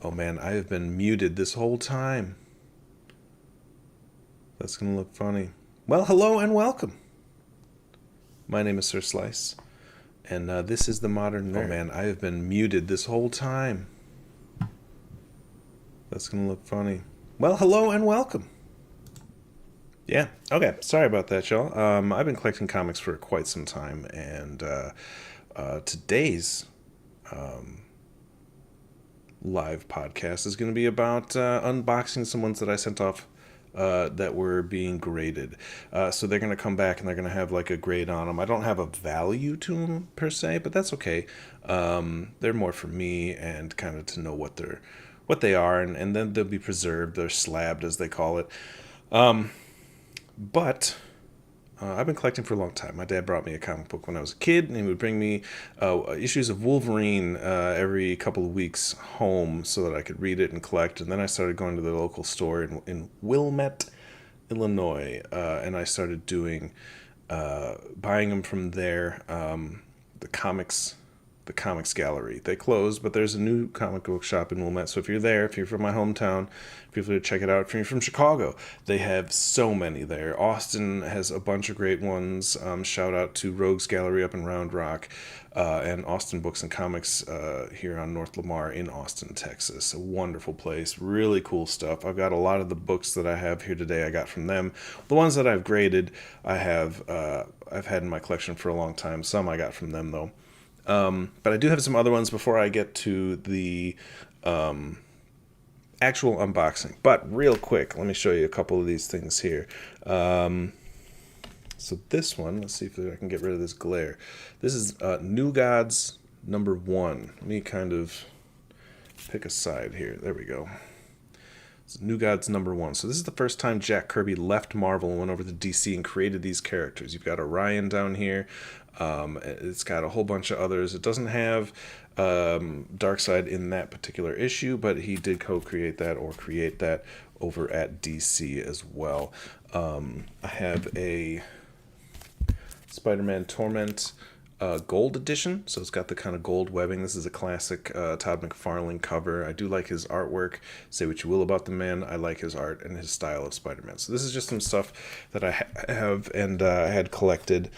Oh man, I have been muted this whole time. That's gonna look funny. Well, hello and welcome. My name is Sir Slice, and this is the Modern Nerd. Oh man, I have been muted this whole time. That's gonna look funny. Well, hello and welcome. Yeah, okay, sorry about that, y'all. I've been collecting comics for quite some time, and today's live podcast is going to be about unboxing some ones that I sent off that were being graded. So they're going to come back and they're going to have like a grade on them. I don't have a value to them per se, but that's okay. They're more for me and kind of to know what they are, and then they'll be preserved. They're slabbed, as they call it. But I've been collecting for a long time. My dad brought me a comic book when I was a kid, and he would bring me issues of Wolverine every couple of weeks home so that I could read it and collect. And then I started going to the local store in Wilmette, Illinois, and I started buying them from there. The comics gallery. They closed, but there's a new comic book shop in Wilmette. So if you're there, if you're from my hometown, feel free to check it out. If you're from Chicago, they have so many there. Austin has a bunch of great ones. Shout out to Rogues Gallery up in Round Rock, and Austin Books and Comics here on North Lamar in Austin, Texas. A wonderful place. Really cool stuff. I've got a lot of the books that I have here today I got from them. The ones that I've graded, I've had in my collection for a long time. Some I got from them, though. But I do have some other ones before I get to the actual unboxing. But real quick, let me show you a couple of these things here. So this one, let's see if I can get rid of this glare. This is New Gods #1. Let me kind of pick a side here. There we go. It's New Gods #1. So this is the first time Jack Kirby left Marvel and went over to DC and created these characters. You've got Orion down here. It's got a whole bunch of others. It doesn't have Darkseid in that particular issue, but he did co-create that or create that over at DC as well. I have a Spider-Man Torment gold edition, so it's got the kind of gold webbing. This is a classic Todd McFarlane cover. I do like his artwork. Say what you will about the man, I like his art and his style of Spider-Man. So this is just some stuff that I have and I had collected.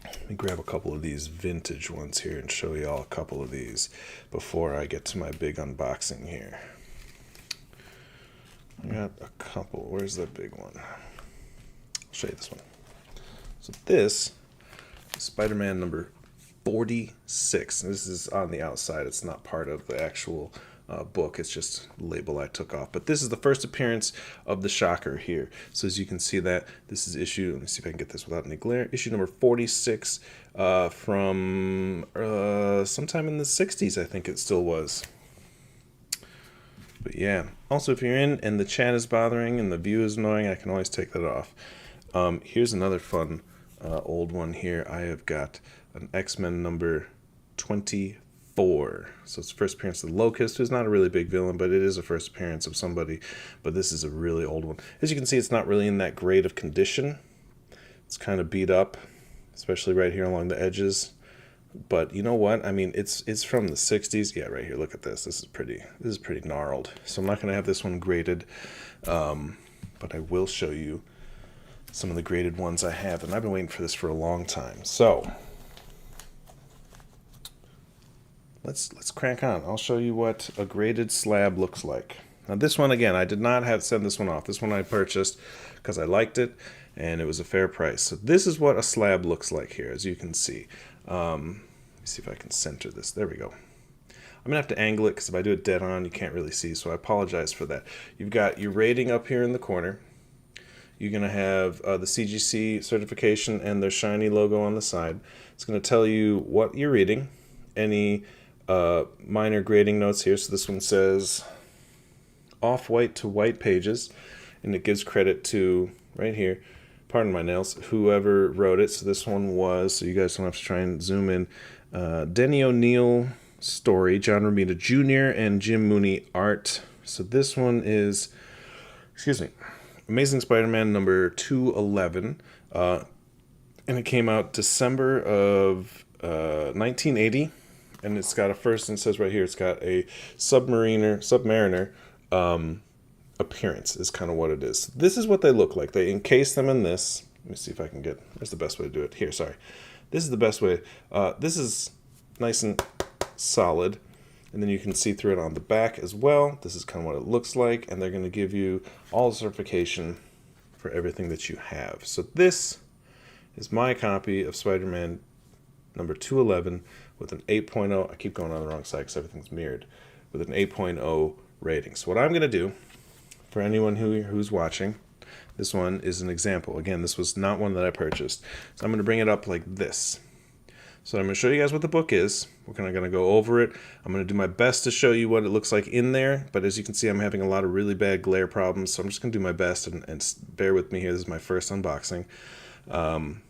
Let me grab a couple of these vintage ones here and show you all a couple of these before I get to my big unboxing here. I got a couple. Where's the big one? I'll show you this one. So this is Spider-Man number 46. This is on the outside. It's not part of the actual book. It's just a label I took off. But this is the first appearance of the Shocker here. So as you can see that this is issue, let me see if I can get this without any glare, issue number 46 from sometime in the 60s, I think it still was. But yeah, also if you're in and the chat is bothering and the view is annoying, I can always take that off. Here's another fun old one here. I have got an X-Men number 24. So it's the first appearance of the Locust, who's not a really big villain, but it is a first appearance of somebody. But this is a really old one. As you can see, it's not really in that great of condition. It's kind of beat up, especially right here along the edges. But you know what? I mean, it's from the 60s. Yeah, right here. Look at this. This is pretty gnarled. So I'm not going to have this one graded, but I will show you some of the graded ones I have, and I've been waiting for this for a long time. So let's crank on. I'll show you what a graded slab looks like. Now this one, again, I did not have to send this one off. This one I purchased because I liked it and it was a fair price. So this is what a slab looks like here, as you can see. Let me see if I can center this. There we go. I'm gonna have to angle it because if I do it dead on, you can't really see, so I apologize for that. You've got your rating up here in the corner. You're going to have the CGC certification and their shiny logo on the side. It's going to tell you what you're reading, any minor grading notes here. So this one says off-white to white pages, and it gives credit to, right here, pardon my nails, whoever wrote it. So this one was, so you guys don't have to try and zoom in, Denny O'Neil story, John Romita Jr., and Jim Mooney art. So this one is, excuse me, Amazing Spider-Man number 211, and it came out December of 1980, and it's got a first, and it says right here, it's got a submariner appearance is kind of what it is. This is what they look like. They encase them in this. Let me see if I can get, where's the best way to do it? Here, sorry. This is the best way. This is nice and solid, and then you can see through it on the back as well. This is kind of what it looks like, and they're going to give you all the certification for everything that you have. So this is my copy of Spider-Man number 211 with an 8.0. I keep going on the wrong side because everything's mirrored. With an 8.0 rating. So what I'm going to do, for anyone who's watching, this one is an example. Again, this was not one that I purchased. So I'm going to bring it up like this. So I'm going to show you guys what the book is. We're kind of going to go over it. I'm going to do my best to show you what it looks like in there. But as you can see, I'm having a lot of really bad glare problems. So I'm just going to do my best and bear with me here. This is my first unboxing. And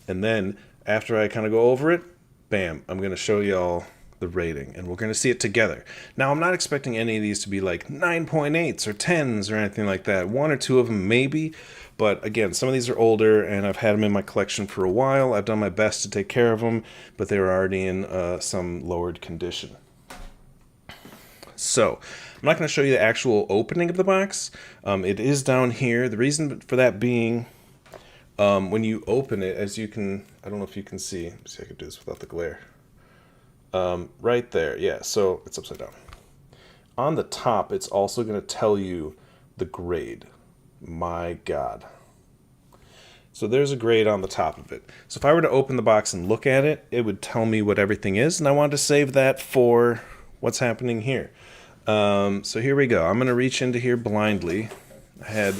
then after I kind of go over it, bam, I'm going to show y'all the rating, and we're going to see it together. Now, I'm not expecting any of these to be like 9.8s or 10s or anything like that. One or two of them maybe, but again, some of these are older, and I've had them in my collection for a while. I've done my best to take care of them, but they were already in some lowered condition. So, I'm not going to show you the actual opening of the box. It is down here. The reason for that being, when you open it, as you can, I don't know if you can see. Let me see if I can do this without the glare. Right there, yeah, so it's upside down. On the top, it's also going to tell you the grade. My God. So there's a grade on the top of it. So if I were to open the box and look at it, it would tell me what everything is, and I wanted to save that for what's happening here. So here we go. I'm going to reach into here blindly. I had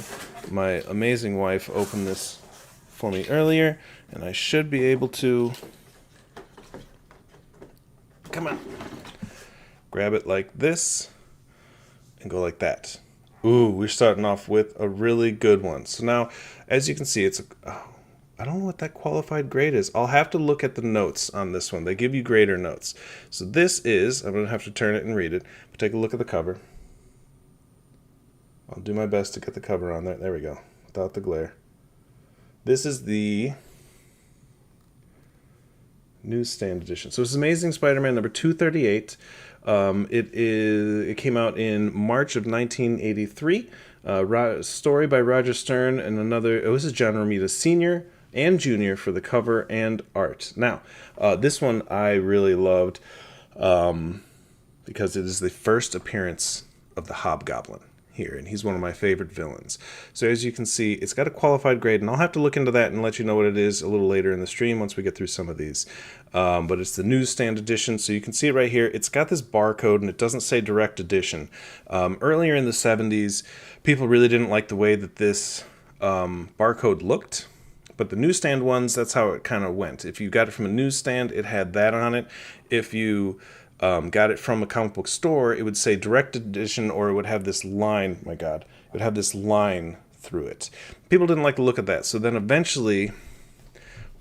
my amazing wife open this for me earlier, and I should be able to... Come on. Grab it like this and go like that. Ooh, we're starting off with a really good one. So now, as you can see, it's I don't know what that qualified grade is. I'll have to look at the notes on this one. They give you grader notes. So this is, I'm going to have to turn it and read it, but take a look at the cover. I'll do my best to get the cover on there. There we go, without the glare. This is the newsstand edition. So it's Amazing Spider-Man number 238. It came out in March of 1983. Story by Roger Stern and another. Oh, this is John Romita Sr. and Jr. for the cover and art. Now, this one I really loved because it is the first appearance of the Hobgoblin here, and he's one of my favorite villains. So as you can see, it's got a qualified grade, and I'll have to look into that and let you know what it is a little later in the stream once we get through some of these. But it's the newsstand edition, so you can see it right here. It's got this barcode, and it doesn't say direct edition. Earlier in the 70s, people really didn't like the way that this barcode looked, but the newsstand ones, that's how it kind of went. If you got it from a newsstand, it had that on it. If you got it from a comic book store, it would say direct edition, or it would have this line, my God, it would have this line through it. People didn't like the look of that, so then eventually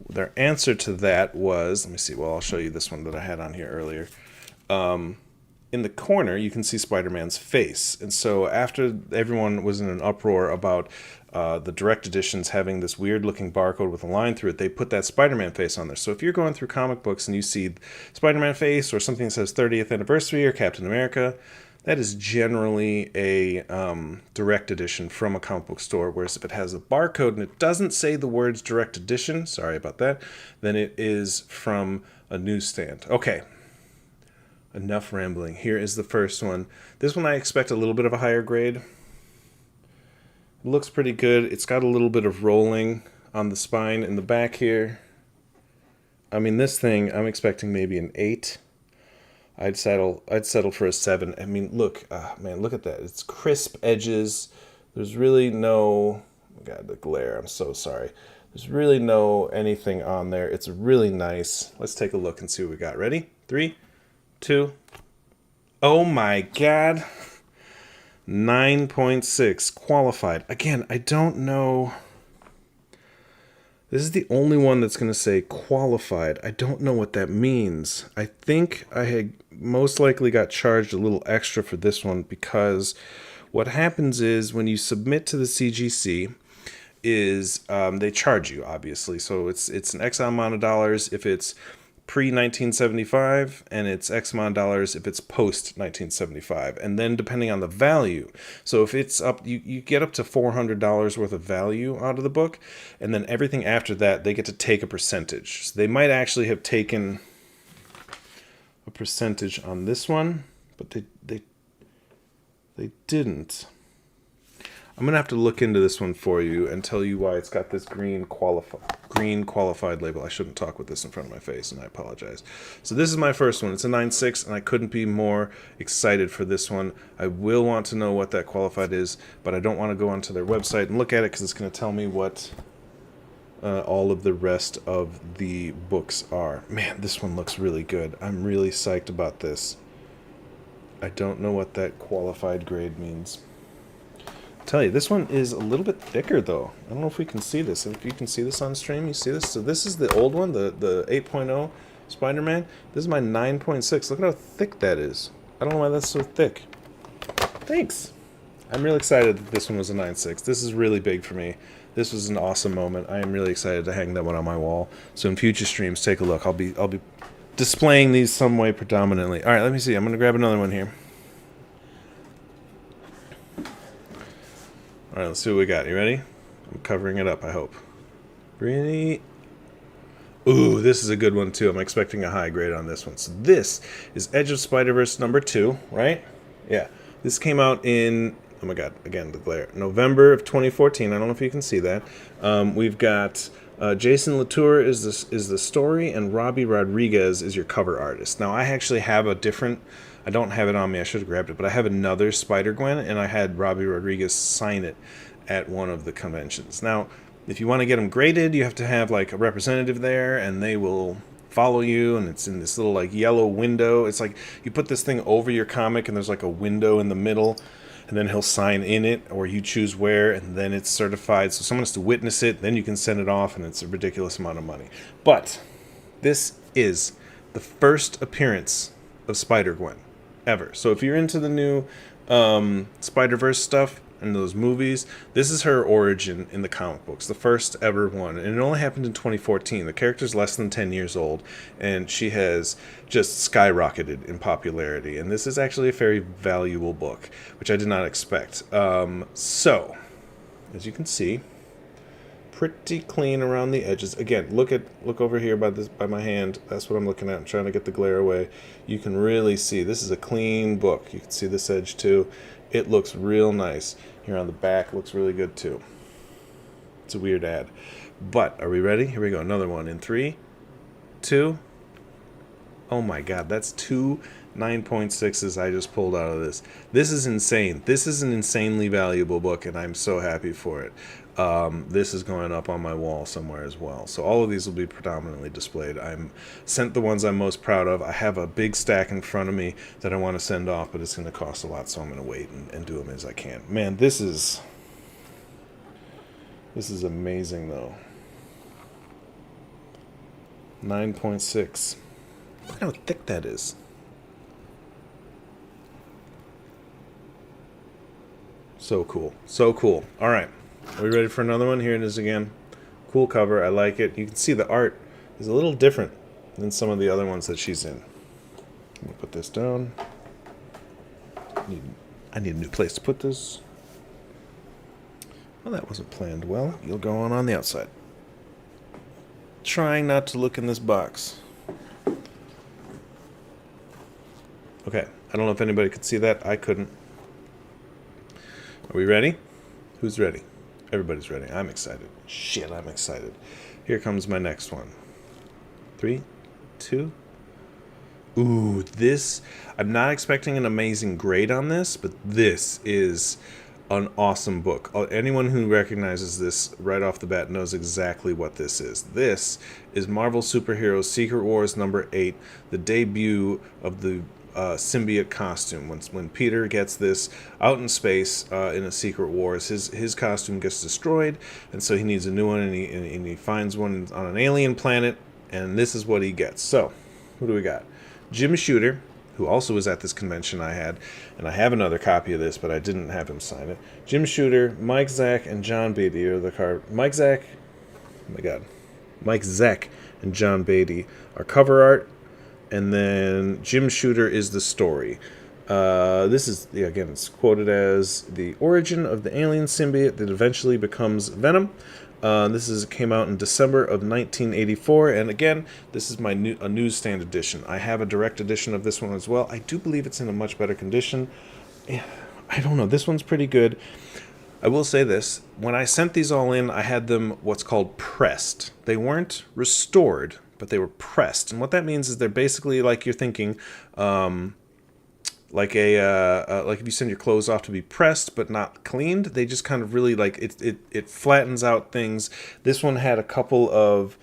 their answer to that was, let me see, well, I'll show you this one that I had on here earlier. In the corner, you can see Spider-Man's face, and so after everyone was in an uproar about the direct editions having this weird-looking barcode with a line through it, they put that Spider-Man face on there. So if you're going through comic books and you see Spider-Man face or something that says 30th anniversary or Captain America, that is generally a direct edition from a comic book store, whereas if it has a barcode and it doesn't say the words direct edition, sorry about that, then it is from a newsstand. Okay. Enough rambling. Here is the first one. This one I expect a little bit of a higher grade. It looks pretty good. It's got a little bit of rolling on the spine in the back here. I mean, this thing, I'm expecting maybe an 8. I'd settle for a 7. I mean, look, man, look at that. It's crisp edges. There's really no, oh God, the glare, I'm so sorry. There's really no anything on there. It's really nice. Let's take a look and see what we got. Ready? 3, 2. Oh my God. 9.6 qualified. Again, I don't know. This is the only one that's going to say qualified. I don't know what that means. I think I had most likely got charged a little extra for this one because what happens is when you submit to the CGC is they charge you, obviously. So it's an X amount of dollars if it's pre-1975, and it's X amount of dollars if it's post-1975. And then depending on the value. So if it's up, you get up to $400 worth of value out of the book, and then everything after that, they get to take a percentage. So they might actually have taken a percentage on this one, but they didn't. I'm going to have to look into this one for you and tell you why it's got this green qualified label. I shouldn't talk with this in front of my face, and I apologize. So this is my first one. It's a 9.6, and I couldn't be more excited for this one. I will want to know what that qualified is, but I don't want to go onto their website and look at it because it's going to tell me what all of the rest of the books are. Man, this one looks really good. I'm really psyched about this. I don't know what that qualified grade means. Tell you, this one is a little bit thicker though. I don't know if we can see this. If you can see this on stream, you see this? So this is the old one, the 8.0 Spider-Man. This is my 9.6. Look at how thick that is. I don't know why that's so thick. Thanks. I'm really excited that this one was a 9.6. This is really big for me. This was an awesome moment. I am really excited to hang that one on my wall. So in future streams, take a look. I'll be displaying these some way predominantly. All right, let me see. I'm going to grab another one here. All right, let's see what we got. You ready? I'm covering it up, I hope. Really? Ooh, this is a good one, too. I'm expecting a high grade on this one. So this is Edge of Spider-Verse number 2, right? Yeah. This came out in, oh my god, again, the glare. November of 2014. I don't know if you can see that. We've got Jason Latour is the story, and Robbie Rodriguez is your cover artist. Now, I actually have a different... I don't have it on me. I should have grabbed it. But I have another Spider-Gwen, and I had Robbie Rodriguez sign it at one of the conventions. Now, if you want to get them graded, you have to have, like, a representative there, and they will follow you, and it's in this little, like, yellow window. It's like you put this thing over your comic, and there's, like, a window in the middle, and then he'll sign in it, or you choose where, and then it's certified. So someone has to witness it, then you can send it off, and it's a ridiculous amount of money. But this is the first appearance of Spider-Gwen ever. So if you're into the new Spider-Verse stuff and those movies, this is her origin in the comic books, the first ever one. And it only happened in 2014. The character's less than 10 years old, and she has just skyrocketed in popularity. And this is actually a very valuable book, which I did not expect. So, as you can see, pretty clean around the edges. Again, look over here by my hand. That's what I'm looking at. I'm trying to get the glare away. You can really see this is a clean book. You can see this edge too. It looks real nice. Here on the back looks really good too. It's a weird ad. But are we ready? Here we go. Another one in 3, 2. Oh my god, that's 2 9.6s I just pulled out of this. This is insane. This is an insanely valuable book, and I'm so happy for it. This is going up on my wall somewhere as well. So all of these will be predominantly displayed. I'm sent the ones I'm most proud of. I have a big stack in front of me that I want to send off, but it's going to cost a lot, so I'm going to wait and do them as I can. Man, this is amazing, though. 9.6. Look how thick that is. So cool. So cool. All right. Are we ready for another one? Here it is again. Cool cover. I like it. You can see the art is a little different than some of the other ones that she's in. Let me put this down. I need a new place to put this. Well, that wasn't planned well. You'll go on the outside. Trying not to look in this box. Okay. I don't know if anybody could see that. I couldn't. Are we ready? Who's ready? Everybody's ready. I'm excited. Shit, I'm excited. Here comes my next one. 3, 2. Ooh, this... I'm not expecting an amazing grade on this, but this is an awesome book. Anyone who recognizes this right off the bat knows exactly what this is. This is Marvel Superheroes Secret Wars number 8, the debut of the symbiote costume. When Peter gets this out in space in a Secret Wars, his costume gets destroyed, and so he needs a new one, and he finds one on an alien planet, and this is what he gets. So, who do we got? Jim Shooter, who also was at this convention I had, and I have another copy of this, but I didn't have him sign it. Jim Shooter, Mike Zack, and John Beatty are the card. Mike Zack, oh my god. Mike Zeck and John Beatty are cover art, and then Jim Shooter is the story. This is, again, it's quoted as the origin of the alien symbiote that eventually becomes Venom. Came out in December of 1984, and again, this is a newsstand edition. I have a direct edition of this one as well. I do believe it's in a much better condition. I don't know. This one's pretty good. I will say this. When I sent these all in, I had them what's called pressed. They weren't restored, but they were pressed. And what that means is they're basically like you're thinking, like if you send your clothes off to be pressed but not cleaned. They just kind of really like it flattens out things. This one had a couple of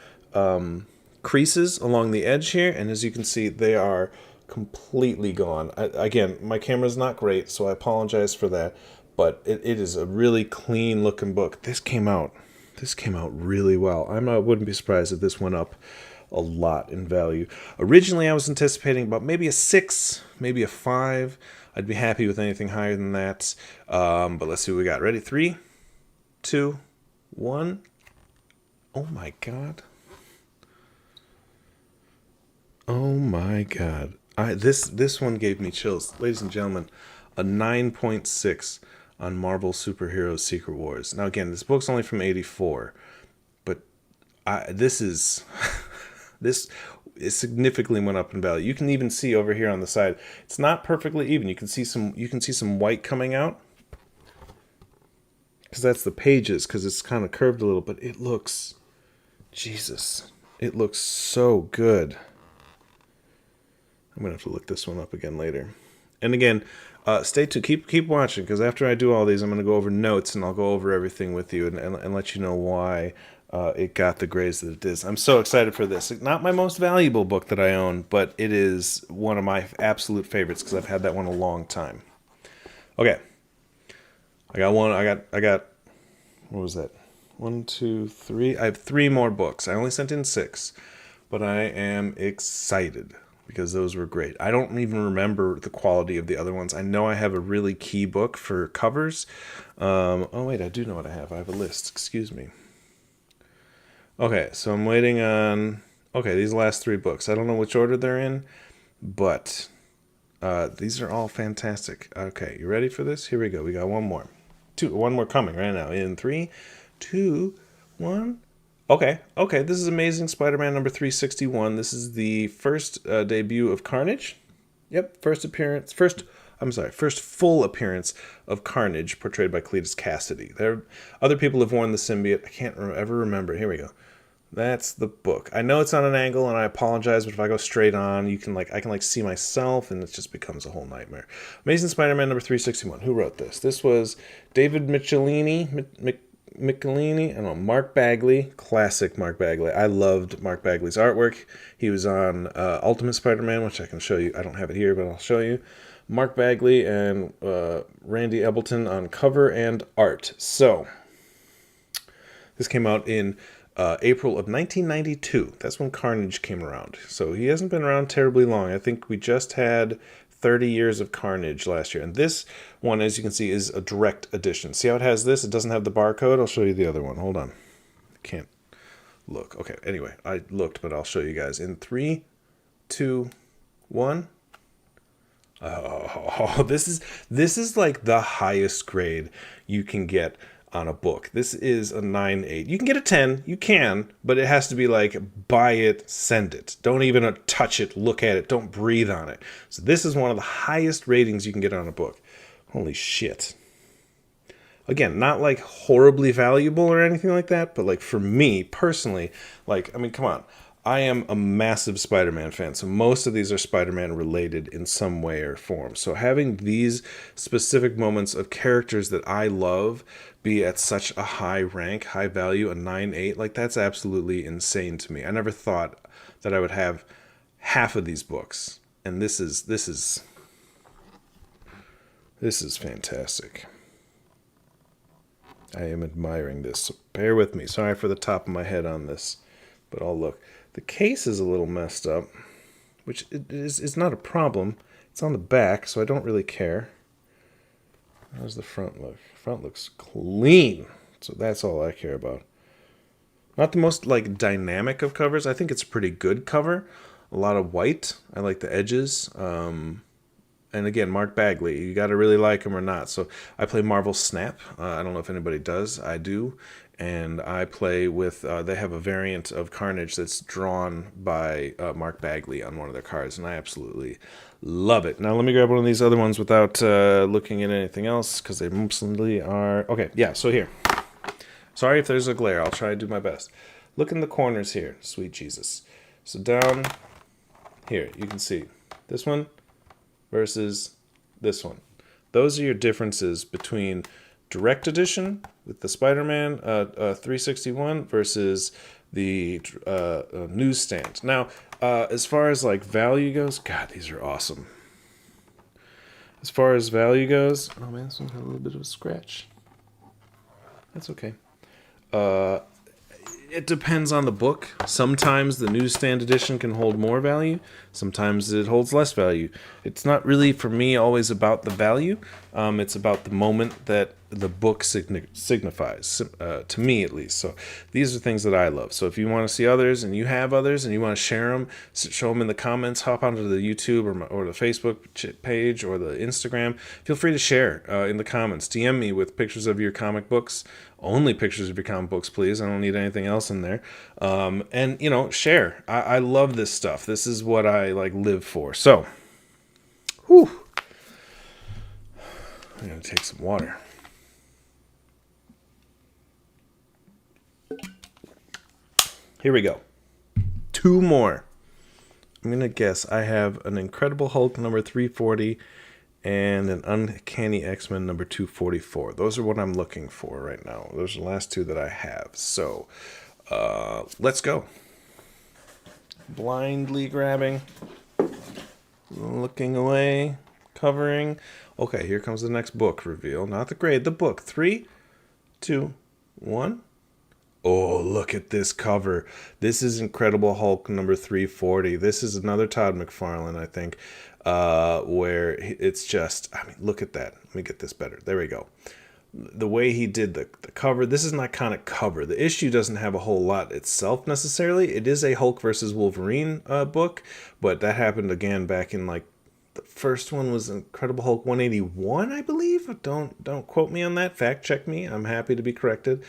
creases along the edge here, and as you can see, they are completely gone. Again, my camera's not great, so I apologize for that, but it is a really clean looking book. This came out really well. I wouldn't be surprised if this went up a lot in value. Originally, I was anticipating about maybe a 6, maybe a 5. I'd be happy with anything higher than that. But let's see what we got. Ready? 3, 2, 1. Oh my god. Oh my god. This one gave me chills. Ladies and gentlemen, a 9.6 on Marvel Superheroes Secret Wars. Now again, this book's only from 84, but this is significantly went up in value. You can even see over here on the side, it's not perfectly even. You can see some white coming out, because that's the pages, because it's kind of curved a little, but it looks, Jesus, it looks so good. I'm gonna have to look this one up again later. And again, stay tuned. Keep watching, because after I do all these, I'm gonna go over notes, and I'll go over everything with you and let you know why it got the grades that it is. I'm so excited for this. Not my most valuable book that I own, but it is one of my absolute favorites, because I've had that one a long time. Okay, I got one. I got. What was that? 1, 2, 3. I have 3 more books. I only sent in 6, but I am excited, because those were great. I don't even remember the quality of the other ones. I know I have a really key book for covers. Oh, wait, I do know what I have. I have a list. Excuse me. Okay, so I'm waiting on... Okay, these last 3 books. I don't know which order they're in, but these are all fantastic. Okay, you ready for this? Here we go. We got one more. One more coming right now. In 3, 2, 1... Okay, this is Amazing Spider-Man number 361. This is the first debut of Carnage. Yep, first full appearance of Carnage, portrayed by Cletus Cassidy. Other people have worn the symbiote. I can't ever remember. Here we go. That's the book. I know it's on an angle, and I apologize, but if I go straight on, I can see myself, and it just becomes a whole nightmare. Amazing Spider-Man number 361. Who wrote this? This was David Michelini. I don't know, Mark Bagley, classic Mark Bagley. I loved Mark Bagley's artwork. He was on Ultimate Spider-Man, which I can show you. I don't have it here, but I'll show you. Mark Bagley and Randy Ebelton on cover and art. So, this came out in April of 1992. That's when Carnage came around. So he hasn't been around terribly long. I think we just had 30 years of Carnage last year. And this one, as you can see, is a direct edition. See how it has this? It doesn't have the barcode. I'll show you the other one. Hold on. I can't look. Okay, anyway, I looked, but I'll show you guys. In 3, 2, 1. Oh, this is like the highest grade you can get on a book. This is a 9.8. You can get a 10, you can, but it has to be like, buy it, send it. Don't even touch it, look at it, don't breathe on it. So this is one of the highest ratings you can get on a book. Holy shit. Again, not like horribly valuable or anything like that, but like for me personally, like, I mean, come on. I am a massive Spider-Man fan, so most of these are Spider-Man related in some way or form. So having these specific moments of characters that I love be at such a high rank, high value, a 9.8, like that's absolutely insane to me. I never thought that I would have half of these books, and this is fantastic. I am admiring this. So bear with me. Sorry for the top of my head on this, but I'll look. The case is a little messed up, which is not a problem. It's on the back, so I don't really care. How's the front look? The front looks clean, so that's all I care about. Not the most like dynamic of covers. I think it's a pretty good cover. A lot of white. I like the edges. And again, Mark Bagley, you got to really like him or not. So I play Marvel Snap. I don't know if anybody does. I do. And I play with, they have a variant of Carnage that's drawn by Mark Bagley on one of their cards. And I absolutely love it. Now let me grab one of these other ones without looking at anything else, because they mostly are... Okay, yeah, so here. Sorry if there's a glare. I'll try to do my best. Look in the corners here. Sweet Jesus. So down here, you can see this one versus this one. Those are your differences between Direct Edition with the Spider-Man 361 versus the newsstand. Now, as far as like value goes, God, these are awesome. As far as value goes, oh man, this one's got a little bit of a scratch. That's okay. It depends on the book. Sometimes the newsstand edition can hold more value. Sometimes it holds less value. It's not really, for me, always about the value. It's about the moment that the book signifies, to me at least. So these are things that I love. So if you want to see others and you have others and you want to share them, show them in the comments, hop onto the YouTube or the Facebook page or the Instagram. Feel free to share in the comments. DM me with pictures of your comic books. Only pictures of your comic books, please. I don't need anything else in there. And, you know, share. I love this stuff. This is what I, like, live for. So, whew. I'm going to take some water. Here we go. 2 more. I'm going to guess I have an Incredible Hulk number 340 and an Uncanny X-Men number 244. Those are what I'm looking for right now. Those are the last 2 that I have. So, let's go. Blindly grabbing, looking away, covering. Okay, here comes the next book reveal. Not the grade, the book. 3, 2, 1. Oh, look at this cover. This is Incredible Hulk number 340. This is another Todd McFarlane, I think, where it's just, I mean, look at that. Let me get this better. There we go. The way he did the cover, this is an iconic cover. The issue doesn't have a whole lot itself necessarily. It is a Hulk versus Wolverine book, but that happened again back in like, the first one was Incredible Hulk 181, I believe. Don't quote me on that. Fact check me. I'm happy to be corrected.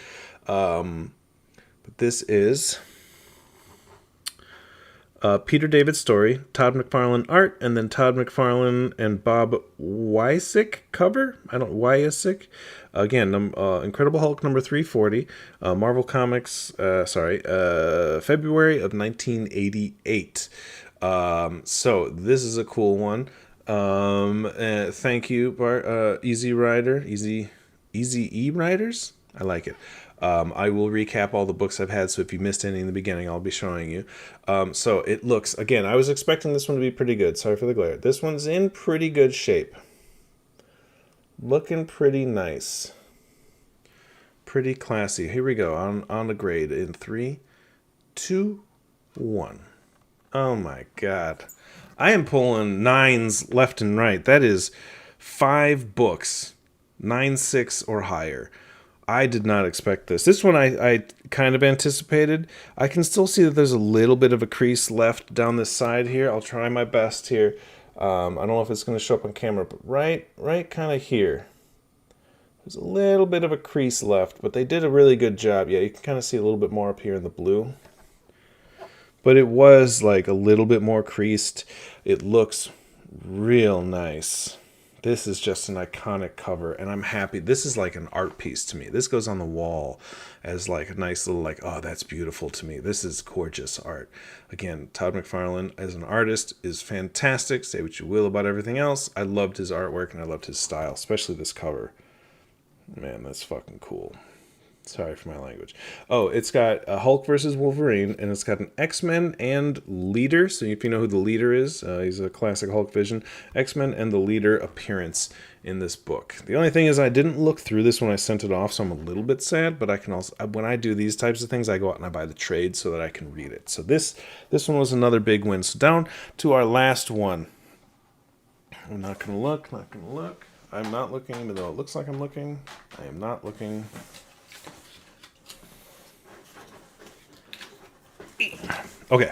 But this is Peter David's story, Todd McFarlane art, and then Todd McFarlane and Bob Wysick cover. Wysick. Again, Incredible Hulk number 340, Marvel Comics, February of 1988. So this is a cool one. Thank you, Easy Rider, Easy E Riders. I like it. I will recap all the books I've had, so if you missed any in the beginning, I'll be showing you. So it looks, again, I was expecting this one to be pretty good. Sorry for the glare. This one's in pretty good shape. Looking pretty nice. Pretty classy. Here we go, on the grade in 3, 2, 1. Oh my God. I am pulling 9s left and right. That is 5 books, 9.6 or higher. I did not expect this. This one I kind of anticipated. I can still see that there's a little bit of a crease left down this side here. I'll try my best here. I don't know if it's going to show up on camera, but right kind of here. There's a little bit of a crease left, but they did a really good job. Yeah, you can kind of see a little bit more up here in the blue. But it was like a little bit more creased. It looks real nice. This is just an iconic cover, and I'm happy. This is like an art piece to me. This goes on the wall as like a nice little like, oh, that's beautiful to me. This is gorgeous art. Again, Todd McFarlane as an artist is fantastic. Say what you will about everything else. I loved his artwork, and I loved his style, especially this cover. Man, that's fucking cool. Sorry for my language. Oh, it's got a Hulk versus Wolverine, and it's got an X-Men and Leader. So if you know who the Leader is, he's a classic Hulk Vision. X-Men and the Leader appearance in this book. The only thing is I didn't look through this when I sent it off, so I'm a little bit sad, but I can also, when I do these types of things, I go out and I buy the trade so that I can read it. So this one was another big win. So down to our last one. I'm not going to look, I'm not looking, even though it looks like I'm looking. I am not looking. Okay,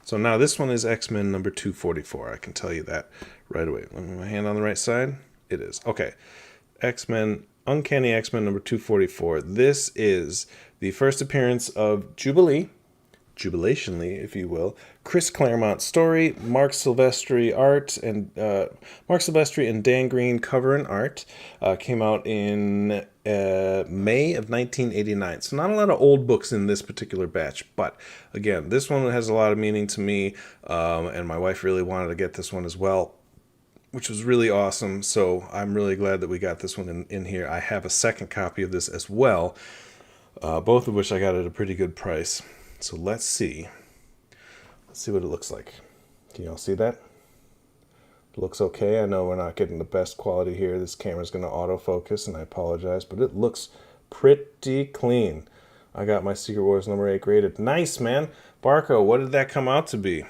so now this one is X-Men number 244. I can tell you that right away. Let me my hand on the right side. It is. Okay, X-Men, Uncanny X-Men number 244. This is the first appearance of Jubilee, Jubilationally, if you will, Chris Claremont story, Mark Silvestri art, and Mark Silvestri and Dan Green cover and art. Came out in May of 1989. So not a lot of old books in this particular batch, but again, this one has a lot of meaning to me, and my wife really wanted to get this one as well, which was really awesome. So I'm really glad that we got this one in here. I have a second copy of this as well, both of which I got at a pretty good price. So let's see. Let's see what it looks like. Can y'all see that? It looks okay. I know we're not getting the best quality here. This camera's going to autofocus, and I apologize, but it looks pretty clean. I got my Secret Wars number 8 graded. Nice, man. Barco, what did that come out to be?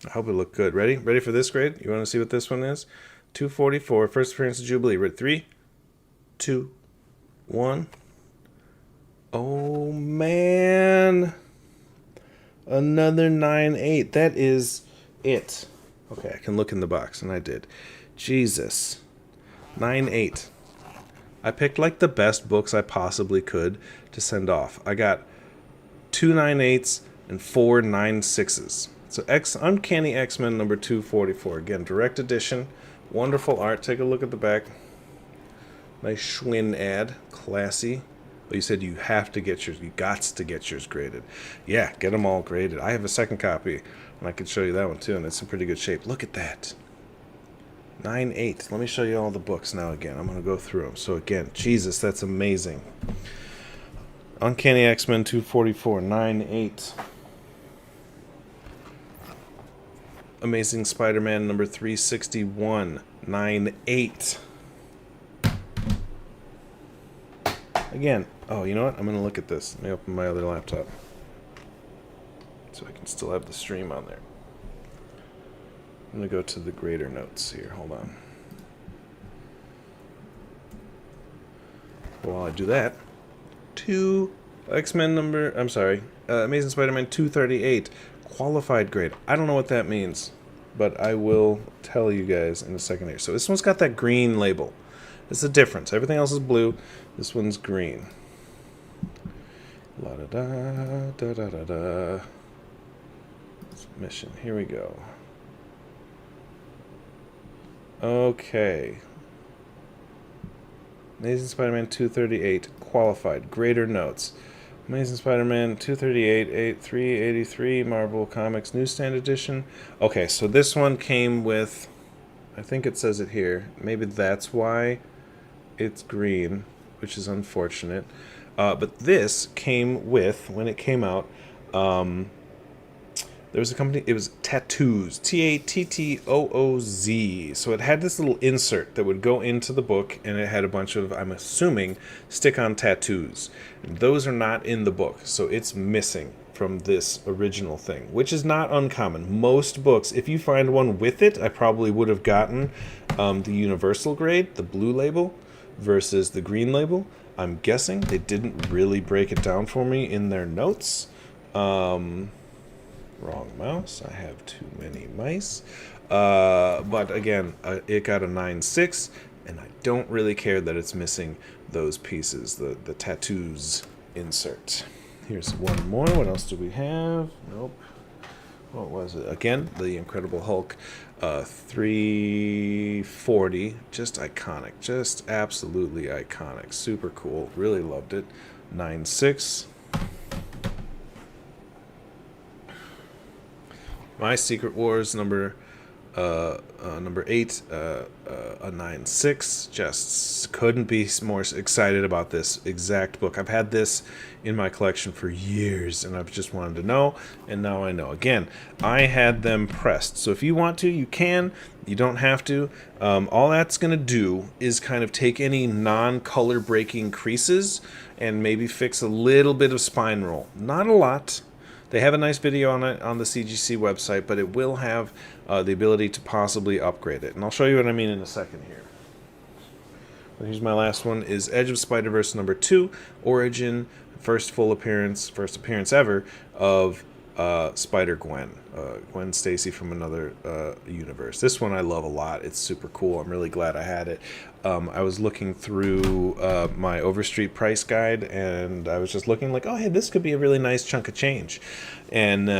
I hope it looked good. Ready? Ready for this grade? You want to see what this one is? 244, first appearance of Jubilee. Ready? 3, 2, 1. Oh, man. Another 9/8. That is it. Okay, I can look in the box, and I did. Jesus. 9/8. I picked, like, the best books I possibly could to send off. I got 2 9/8s and 4 9/6s. So Uncanny X-Men number 244. Again, direct edition. Wonderful art. Take a look at the back. Nice Schwinn ad. Classy. But you said you have to get yours. You got to get yours graded. Yeah, get them all graded. I have a second copy, and I can show you that one too, and it's in pretty good shape. Look at that. 9/8. Let me show you all the books now again. I'm going to go through them. So again, Jesus, that's amazing. Uncanny X-Men 244, 9/8. Amazing Spider-Man number 361, 9/8. Again, oh, you know what? I'm going to look at this. Let me open my other laptop so I can still have the stream on there. I'm going to go to the grader notes here. Hold on. While I do that, Amazing Spider-Man 238, qualified grade. I don't know what that means, but I will tell you guys in a second here. So this one's got that green label. It's the difference. Everything else is blue. This one's green. La da da da da da da. Submission. Here we go. Okay. Amazing Spider-Man 238 qualified. Grader notes. Amazing Spider-Man 238 383 Marvel Comics Newsstand Edition. Okay, so this one came with, I think it says it here. Maybe that's why it's green, which is unfortunate. But this came with, when it came out, there was a company, it was Tattoos, Tattooz. So it had this little insert that would go into the book, and it had a bunch of, I'm assuming, stick-on tattoos. And those are not in the book, so it's missing from this original thing, which is not uncommon. Most books, if you find one with it, I probably would have gotten the universal grade, the blue label, versus the green label. I'm guessing they didn't really break it down for me in their notes. Wrong mouse. I have too many mice. But again, it got a 9/6, and I don't really care that it's missing those pieces, the tattoos insert. Here's one more. What else do we have? Nope. What was it? Again, the Incredible Hulk 340. Just iconic. Just absolutely iconic. Super cool. Really loved it. 9/6. My Secret Wars number 8, a 9/6. Just couldn't be more excited about this exact book. I've had this in my collection for years, and I've just wanted to know, and now I know. Again, I had them pressed, so if you want to, you can. You don't have to. All that's going to do is kind of take any non-color breaking creases and maybe fix a little bit of spine roll. Not a lot. They have a nice video on it on the CGC website, but it will have the ability to possibly upgrade it. And I'll show you what I mean in a second here. Here's my last one, is Edge of Spider-Verse number 2, Origin, first appearance ever of Spider-Gwen. Gwen Stacy from another universe. This one I love a lot. It's super cool. I'm really glad I had it. I was looking through my Overstreet price guide, and I was just looking like, oh, hey, this could be a really nice chunk of change. And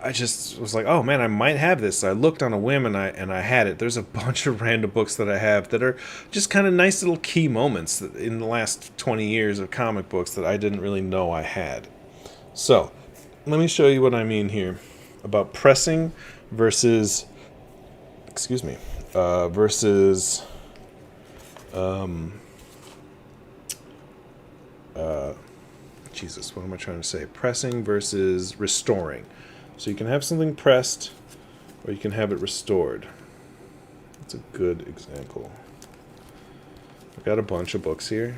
I just was like, oh man, I might have this. So I looked on a whim and I had it. There's a bunch of random books that I have that are just kind of nice little key moments in the last 20 years of comic books that I didn't really know I had. So let me show you what I mean here about pressing versus, versus Jesus, what am I trying to say? Pressing versus restoring. So you can have something pressed, or you can have it restored. That's a good example. I've got a bunch of books here,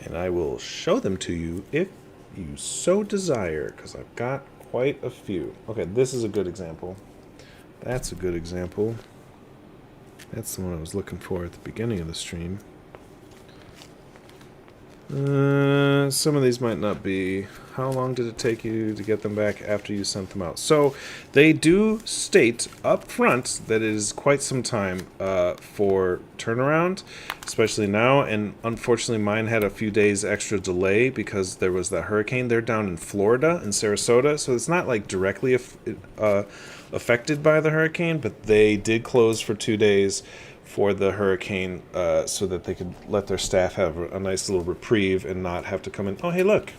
and I will show them to you if you so desire, because I've got quite a few. Okay, this is a good example. That's a good example. That's the one I was looking for at the beginning of the stream. Some of these might not be. How long did it take you to get them back after you sent them out? So they do state up front that it is quite some time for turnaround, especially now. And unfortunately, mine had a few days extra delay because there was that hurricane. They're down in Florida, in Sarasota, so it's not like directly affected by the hurricane, but they did close for 2 days for the hurricane so that they could let their staff have a nice little reprieve and not have to come in. Oh, hey, look.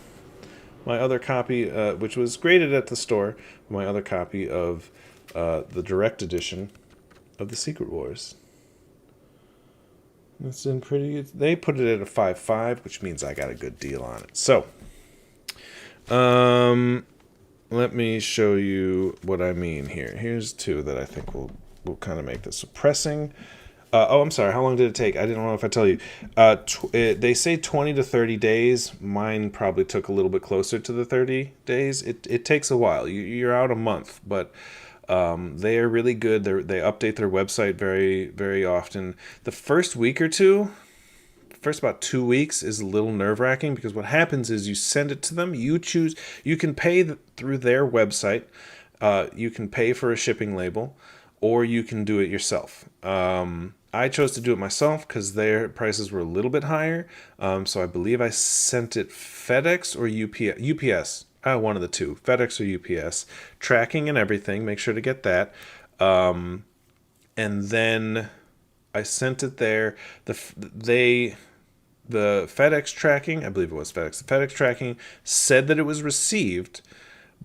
My other copy, which was graded at the store, my other copy of the direct edition of the Secret Wars. It's in pretty. They put it at a 5.5, which means I got a good deal on it. So, let me show you what I mean here. Here's two that I think will kind of make this. So pressing. I'm sorry. How long did it take? I didn't know if I tell you. They say 20 to 30 days. Mine probably took a little bit closer to the 30 days. It takes a while. You're out a month, but they are really good. They update their website very, very often. The first week or two, first about 2 weeks is a little nerve-wracking because what happens is you send it to them. You can pay through their website. You can pay for a shipping label, or you can do it yourself. I chose to do it myself because their prices were a little bit higher. So I believe I sent it FedEx or UPS. One of the two, FedEx or UPS. Tracking and everything. Make sure to get that. And then I sent it there. The FedEx tracking, I believe it was FedEx. The FedEx tracking said that it was received,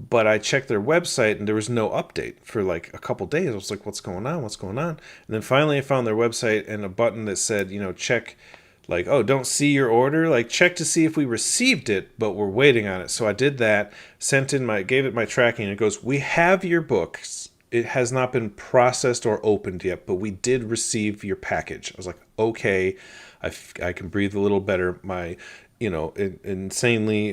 but I checked their website and there was no update for like a couple days. I was like, what's going on? What's going on? And then finally I found their website and a button that said, check, like, oh, don't see your order. Like, check to see if we received it, but we're waiting on it. So I did that, gave it my tracking, and it goes, we have your books. It has not been processed or opened yet, but we did receive your package. I was like, okay, I can breathe a little better. My, insanely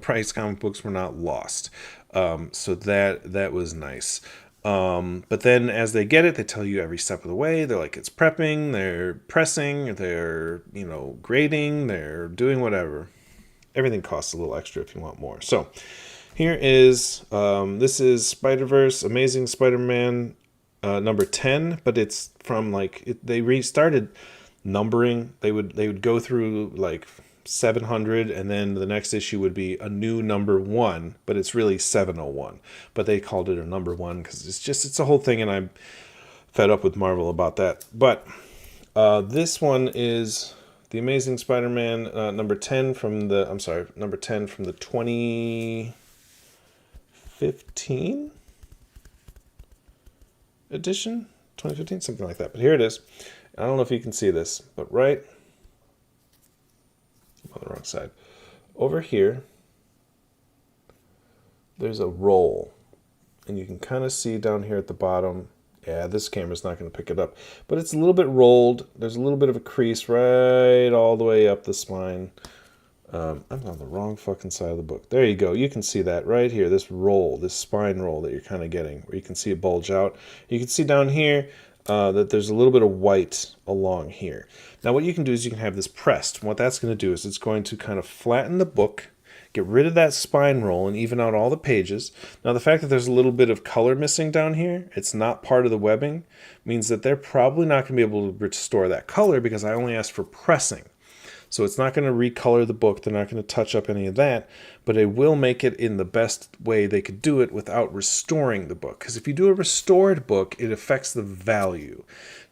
priced comic books were not lost. So that was nice. But then as they get it, they tell you every step of the way. They're like, it's prepping, they're pressing, they're, grading, they're doing whatever. Everything costs a little extra if you want more. So here is, this is Spider-Verse, Amazing Spider-Man, number 10, but it's from they restarted numbering. They would go through 700, and then the next issue would be a new number 1, but it's really 701. But they called it a number 1 because it's a whole thing, and I'm fed up with Marvel about that. But this one is the Amazing Spider-Man number 10 from the 2015 edition, 2015, something like that. But here it is. I don't know if you can see this, but right on the wrong side. Over here, there's a roll. And you can kind of see down here at the bottom. Yeah, this camera's not going to pick it up. But it's a little bit rolled. There's a little bit of a crease right all the way up the spine. I'm on the wrong fucking side of the book. There you go. You can see that right here. This roll, this spine roll that you're kind of getting, where you can see it bulge out. You can see down here, that there's a little bit of white along here. Now what you can do is you can have this pressed. What that's going to do is it's going to kind of flatten the book, get rid of that spine roll, and even out all the pages. Now the fact that there's a little bit of color missing down here, it's not part of the webbing, means that they're probably not going to be able to restore that color because I only asked for pressing. So it's not going to recolor the book. They're not going to touch up any of that, but it will make it in the best way they could do it without restoring the book. Because if you do a restored book, it affects the value.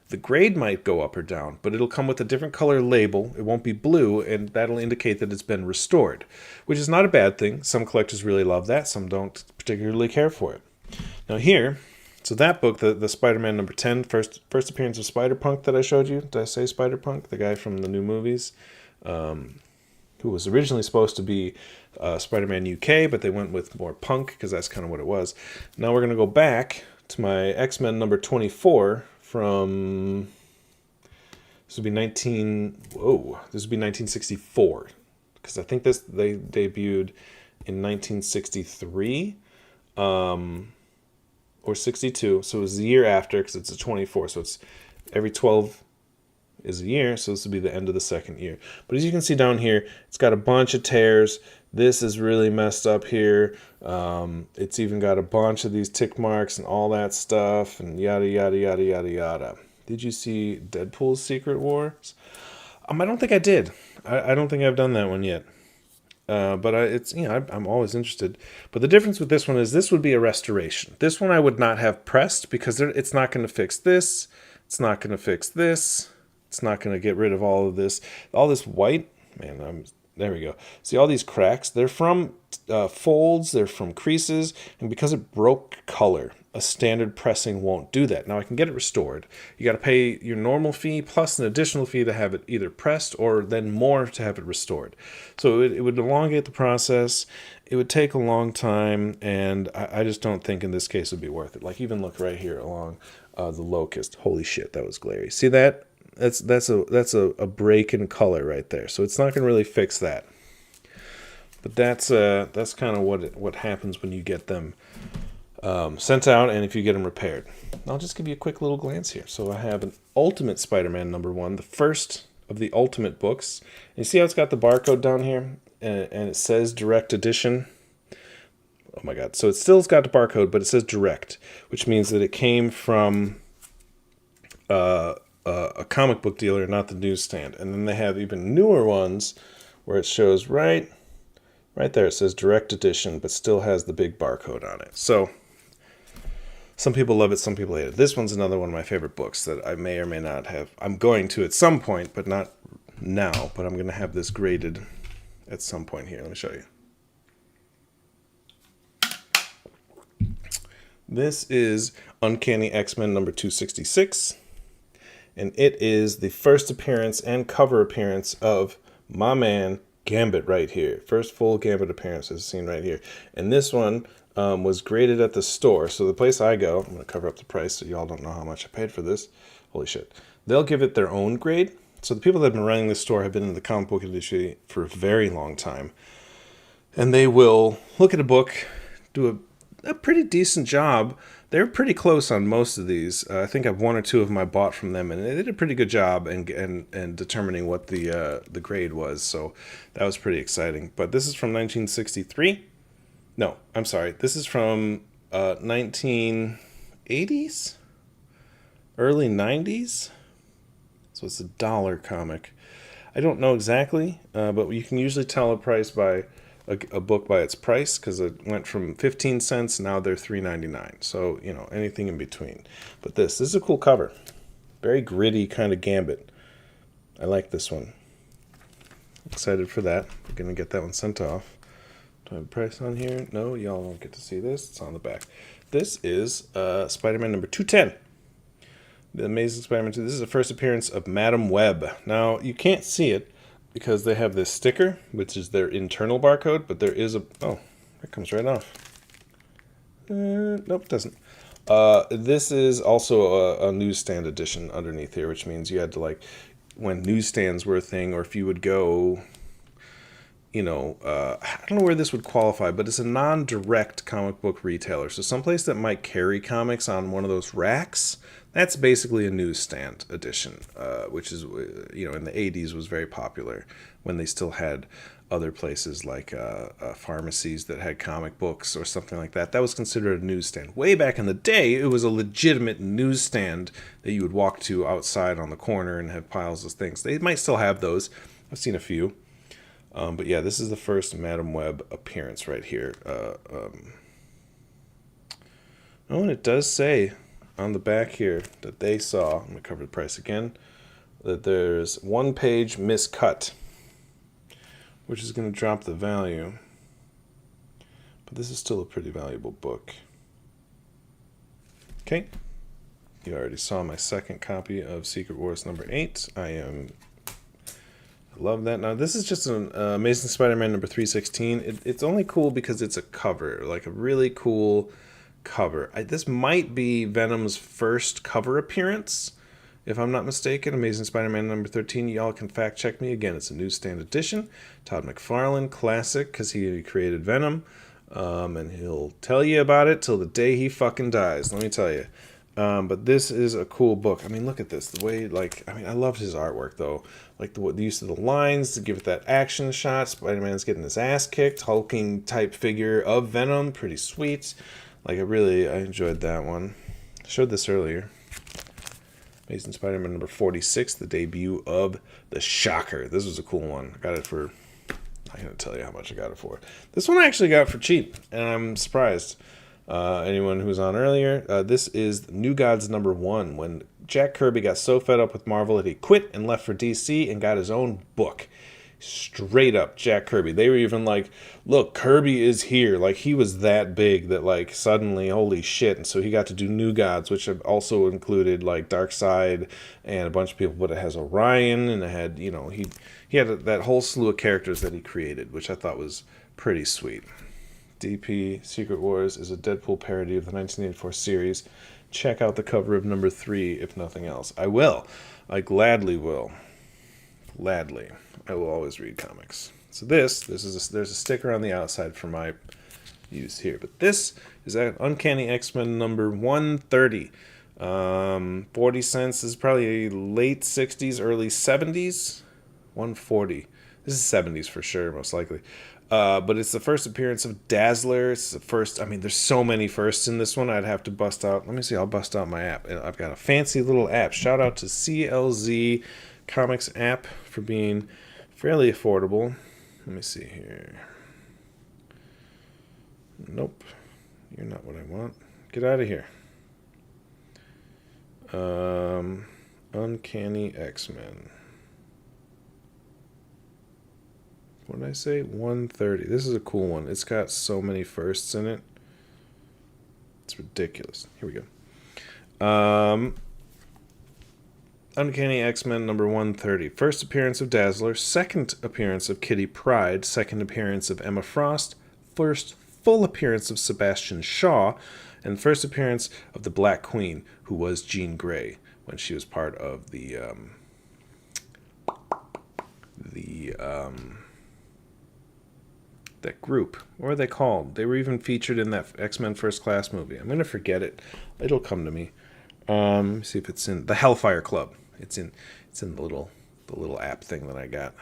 The grade might go up or down, but it'll come with a different color label. It won't be blue, and that'll indicate that it's been restored, which is not a bad thing. Some collectors really love that. Some don't particularly care for it. Now here, so that book, the Spider-Man number 10, first appearance of Spider-Punk that I showed you. Did I say Spider-Punk? The guy from the new movies? Who was originally supposed to be Spider-Man UK, but they went with more punk because that's kind of what it was. Now we're going to go back to my X-Men number 24 from, this would be 1964, because I think they debuted in 1963 or 62, so it was the year after because it's a 24, so it's every 12 is a year, so this will be the end of the second year. But as you can see down here, it's got a bunch of tears. This is really messed up here. It's even got a bunch of these tick marks and all that stuff and yada, yada, yada, yada, yada. Did you see Deadpool's Secret Wars? I don't think I did. I don't think I've done that one yet. But I'm always interested. But the difference with this one is this would be a restoration. This one I would not have pressed because it's not going to fix this. It's not going to fix this. It's not going to get rid of all of this. All this white, man, there we go. See all these cracks? They're from folds, they're from creases, and because it broke color, a standard pressing won't do that. Now I can get it restored. You got to pay your normal fee plus an additional fee to have it either pressed or then more to have it restored. So it would elongate the process. It would take a long time, and I just don't think in this case it would be worth it. Like even look right here along the locust. Holy shit, that was glary. See that? That's a break in color right there. So it's not going to really fix that. But that's kind of what happens when you get them sent out and if you get them repaired. I'll just give you a quick little glance here. So I have an Ultimate Spider-Man number 1, the first of the Ultimate books. And you see how it's got the barcode down here and it says Direct Edition. Oh my God. So it still's got the barcode, but it says Direct, which means that it came from a comic book dealer, not the newsstand. And then they have even newer ones where it shows right there. It says Direct Edition, but still has the big barcode on it. So some people love it, some people hate it. This one's another one of my favorite books that I may or may not have. I'm going to at some point, but not now. But I'm going to have this graded at some point here. Let me show you. This is Uncanny X-Men number 266. And it is the first appearance and cover appearance of my man Gambit right here. First full Gambit appearance is seen right here. And this one was graded at the store. So the place I go, I'm going to cover up the price so y'all don't know how much I paid for this. Holy shit. They'll give it their own grade. So the people that have been running this store have been in the comic book industry for a very long time. And they will look at a book, do a pretty decent job. They're pretty close on most of these. I think I've one or two of them I bought from them, and they did a pretty good job in determining what the grade was. So that was pretty exciting. But this is from 1963. No, I'm sorry. This is from 1980s, early 90s. So it's a dollar comic. I don't know exactly, but you can usually tell a price by a book by its price, because it went from 15 cents, now they're $3.99. So, anything in between. But this is a cool cover. Very gritty kind of Gambit. I like this one. Excited for that. We're going to get that one sent off. Do I have a price on here? No, y'all don't get to see this. It's on the back. This is Spider-Man number 210. The Amazing Spider-Man 2. This is the first appearance of Madam Web. Now, you can't see it, because they have this sticker, which is their internal barcode, but there is oh, it comes right off. Nope, it doesn't. This is also a newsstand edition underneath here, which means you had to, when newsstands were a thing, or if you would go, I don't know where this would qualify, but it's a non-direct comic book retailer. So someplace that might carry comics on one of those racks, that's basically a newsstand edition, which is, in the 80s was very popular when they still had other places like pharmacies that had comic books or something like that. That was considered a newsstand. Way back in the day, it was a legitimate newsstand that you would walk to outside on the corner and have piles of things. They might still have those. I've seen a few. But yeah, this is the first Madam Web appearance right here. And it does say on the back here that they saw, I'm going to cover the price again, that there's one page miscut, which is going to drop the value. But this is still a pretty valuable book. Okay. You already saw my second copy of Secret Wars number 8. I love that. Now, this is just an Amazing Spider-Man number 316. It's only cool because it's a cover, like a really cool cover. This might be Venom's first cover appearance, if I'm not mistaken. Amazing Spider-Man number 13. Y'all can fact check me. Again, it's a newsstand edition. Todd McFarlane, classic, because he created Venom. And he'll tell you about it till the day he fucking dies, let me tell you. But this is a cool book. I mean, look at this. The way, I loved his artwork, though. Like, the use of the lines to give it that action shot. Spider-Man's getting his ass kicked. Hulking type figure of Venom. Pretty sweet. Like, I enjoyed that one. I showed this earlier. Amazing Spider-Man number 46, the debut of the Shocker. This was a cool one. I got it for... I can't tell you how much I got it for. This one I actually got for cheap, and I'm surprised. Anyone who was on earlier, this is New Gods number 1, when Jack Kirby got so fed up with Marvel that he quit and left for DC and got his own book. Straight up Jack Kirby. They were even like, look, Kirby is here. Like, he was that big that, like, suddenly, holy shit. And so he got to do New Gods, which also included, like, Darkseid and a bunch of people. But it has Orion, and it had, he had that whole slew of characters that he created, which I thought was pretty sweet. DP Secret Wars is a Deadpool parody of the 1984 series. Check out the cover of number 3, if nothing else. I will. I gladly will. Gladly. I will always read comics. So there's a sticker on the outside for my use here. But this is Uncanny X-Men number 130. 40 cents. This is probably late 60s, early 70s. 140. This is 70s for sure, most likely. But it's the first appearance of Dazzler. It's the first, there's so many firsts in this one. I'd have to bust out. Let me see. I'll bust out my app. I've got a fancy little app. Shout out to CLZ Comics app for being fairly affordable. Let me see here. Nope. You're not what I want. Get out of here. Uncanny X-Men. What did I say? 130. This is a cool one. It's got so many firsts in it. It's ridiculous. Here we go. Uncanny X-Men number 130. First appearance of Dazzler. Second appearance of Kitty Pryde. Second appearance of Emma Frost. First full appearance of Sebastian Shaw. And first appearance of the Black Queen, who was Jean Grey when she was part of that group. What were they called? They were even featured in that X-Men First Class movie. I'm going to forget it. It'll come to me. Let me see if it's in the Hellfire Club. It's in the little app thing that I got.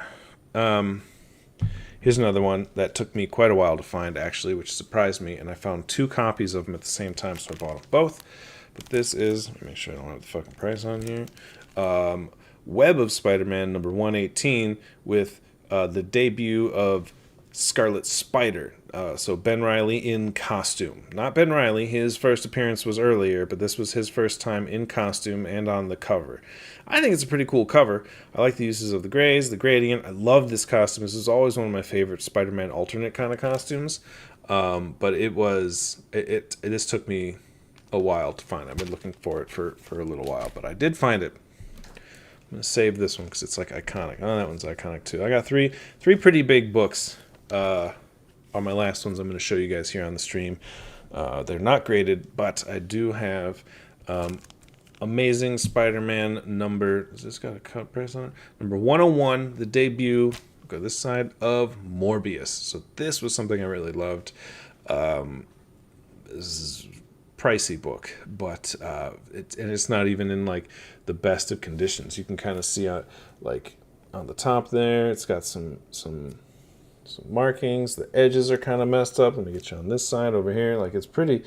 Here's another one that took me quite a while to find, actually, which surprised me, and I found 2 copies of them at the same time, so I bought them both. But this is, let me make sure I don't have the fucking price on here. Web of Spider-Man number 118 with the debut of Scarlet Spider. So Ben Reilly in costume. Not Ben Reilly. His first appearance was earlier, but this was his first time in costume and on the cover. I think it's a pretty cool cover. I like the uses of the grays, the gradient. I love this costume. This is always one of my favorite Spider-Man alternate kind of costumes. But this took me a while to find. I've been looking for it for a little while, but I did find it. I'm going to save this one because it's like iconic. Oh, that one's iconic too. I got three pretty big books. On my last ones I'm going to show you guys here on the stream. They're not graded, but I do have Amazing Spider-Man number... Has this got a cut price on it? Number 101, the debut go this side, of Morbius. So this was something I really loved. This is a pricey book, but it's not even in like the best of conditions. You can kind of see like on the top there, it's got some markings. The edges are kind of messed up. Let me get you on this side over here. Like it's pretty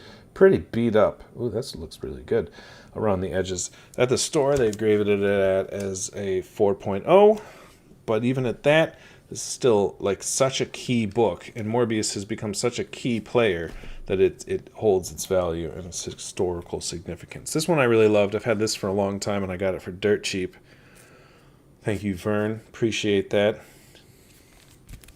beat up. Ooh, that looks really good around the edges. At the store, they graded it at as a 4.0, but even at that, this is still like such a key book, and Morbius has become such a key player that it holds its value and its historical significance. This one I really loved. I've had this for a long time, and I got it for dirt cheap. Thank you, Vern. Appreciate that.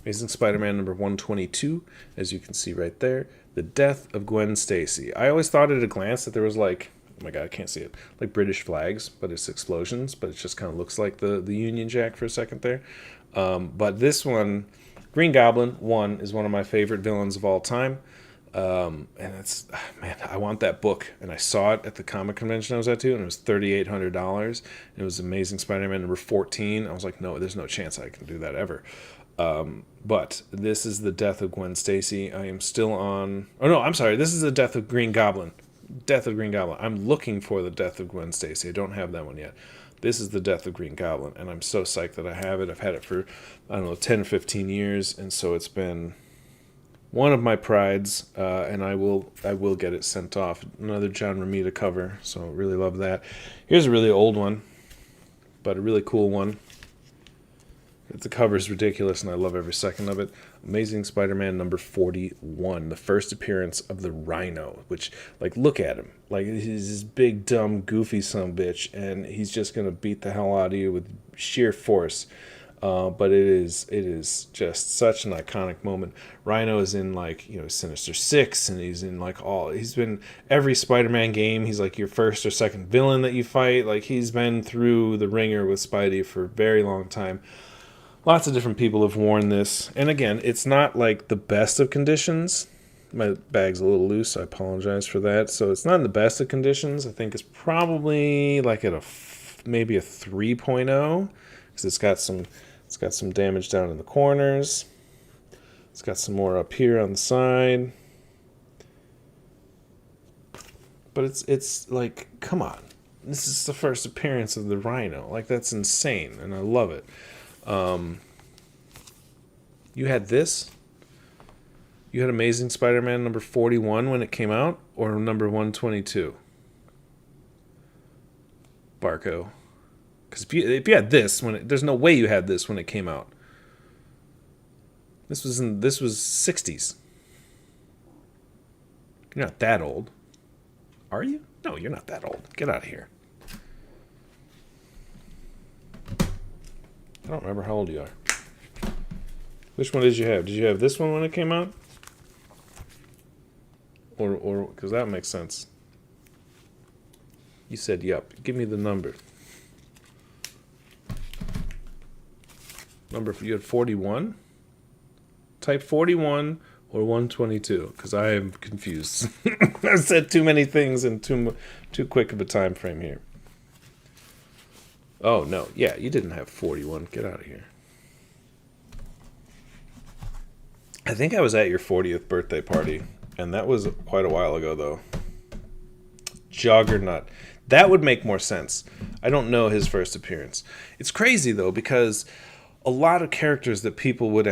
Amazing Spider-Man number 122, as you can see right there. The Death of Gwen Stacy. I always thought at a glance that there was like, oh my god, I can't see it, like British flags, but it's explosions, but it just kind of looks like the Union Jack for a second there. But this one, Green Goblin 1, is one of my favorite villains of all time. And it's, man, I want that book. And I saw it at the comic convention I was at too, and it was $3,800. It was Amazing Spider-Man number 14. I was like, no, there's no chance I can do that ever. But this is the Death of Gwen Stacy. I am still on... Oh, no, I'm sorry. This is the Death of Green Goblin. Death of Green Goblin. I'm looking for the Death of Gwen Stacy. I don't have that one yet. This is the Death of Green Goblin, and I'm so psyched that I have it. I've had it for, I don't know, 10 or 15 years, and so it's been one of my prides, and I will get it sent off. Another John Romita cover, so really love that. Here's a really old one, but a really cool one. The cover is ridiculous, and I love every second of it. Amazing Spider-Man number 41, the first appearance of the Rhino, which, like, look at him. Like, he's this big, dumb, goofy sumbitch, and he's just going to beat the hell out of you with sheer force. But it is just such an iconic moment. Rhino is in, like, you know, Sinister Six, and he's in, like, he's been every Spider-Man game. He's, like, your first or second villain that you fight. Like, he's been through the ringer with Spidey for a very long time. Lots of different people have worn this. And again, it's not like the best of conditions. My bag's a little loose. I apologize for that. So it's not in the best of conditions. I think it's probably like at maybe a 3.0 because it's got some damage down in the corners. It's got some more up here on the side. But it's like, come on. This is the first appearance of the Rhino. Like, that's insane, and I love it. You had this? You had Amazing Spider-Man number 41 when it came out, or number 122? Barco. Because if you had this, there's no way you had this when it came out. This was 60s. You're not that old. Are you? No, you're not that old. Get out of here. I don't remember how old you are. Which one did you have? Did you have this one when it came out? Or because that makes sense. You said, yep. Give me the number. You had 41? Type 41 or 122, because I am confused. I said too many things in too quick of a time frame here. Oh, no. Yeah, you didn't have 41. Get out of here. I think I was at your 40th birthday party, and that was quite a while ago, though. Juggernaut. That would make more sense. I don't know his first appearance. It's crazy, though, because a lot of characters that people would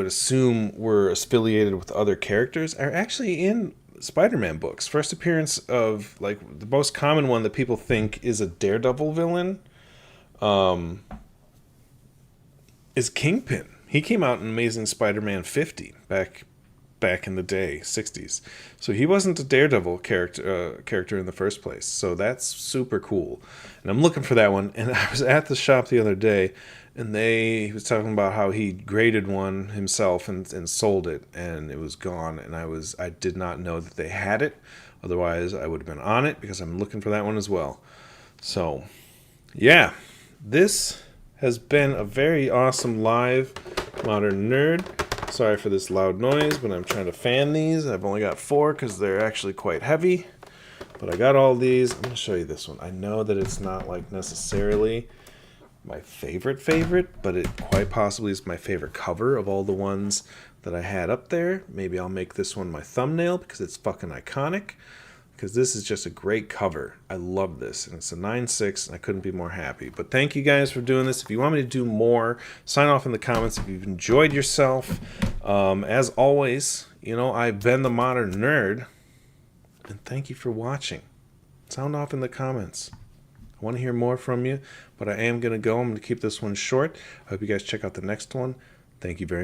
assume were affiliated with other characters are actually in Spider-Man books. First appearance of, like, the most common one that people think is a Daredevil villain is Kingpin. He came out in Amazing Spider-Man 50 back in the day, 60s. So he wasn't a Daredevil character in the first place. So that's super cool. And I'm looking for that one. And I was at the shop the other day, and he was talking about how he graded one himself and sold it, and it was gone. And I did not know that they had it. Otherwise, I would have been on it because I'm looking for that one as well. So, yeah, this has been a very awesome live Modern Nerd. Sorry for this loud noise, but I'm trying to fan these. I've only got 4 because they're actually quite heavy. But I got all these. I'm going to show you this one. I know that it's not like necessarily my favorite, but it quite possibly is my favorite cover of all the ones that I had up there. Maybe I'll make this one my thumbnail because it's fucking iconic. Because this is just a great cover. I love this. And it's a 9.6, and I couldn't be more happy. But thank you guys for doing this. If you want me to do more, sign off in the comments if you've enjoyed yourself. As always, you know, I've been the Modern Nerd. And thank you for watching. Sound off in the comments. I want to hear more from you, but I am going to go. I'm going to keep this one short. I hope you guys check out the next one. Thank you very much.